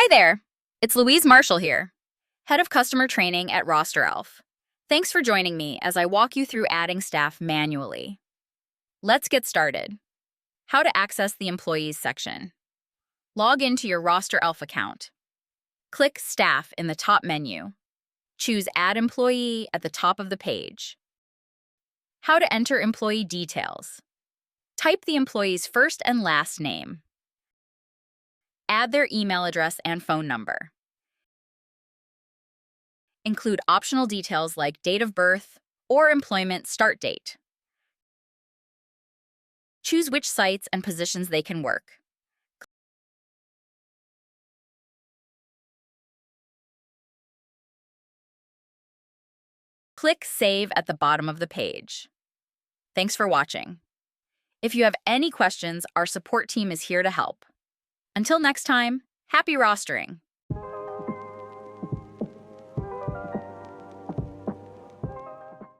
Hi there! It's Louise Marshall here, Head of Customer Training at RosterElf. Thanks for joining me as I walk you through adding staff manually. Let's get started. How to access the Employees section. Log into your RosterElf account. Click Staff in the top menu. Choose Add Employee at the top of the page. How to enter employee details. Type the employee's first and last name. Add their email address and phone number. Include optional details like date of birth or employment start date. Choose which sites and positions they can work. Click Save at the bottom of the page. Thanks for watching. If you have any questions, our support team is here to help. Until next time, happy rostering!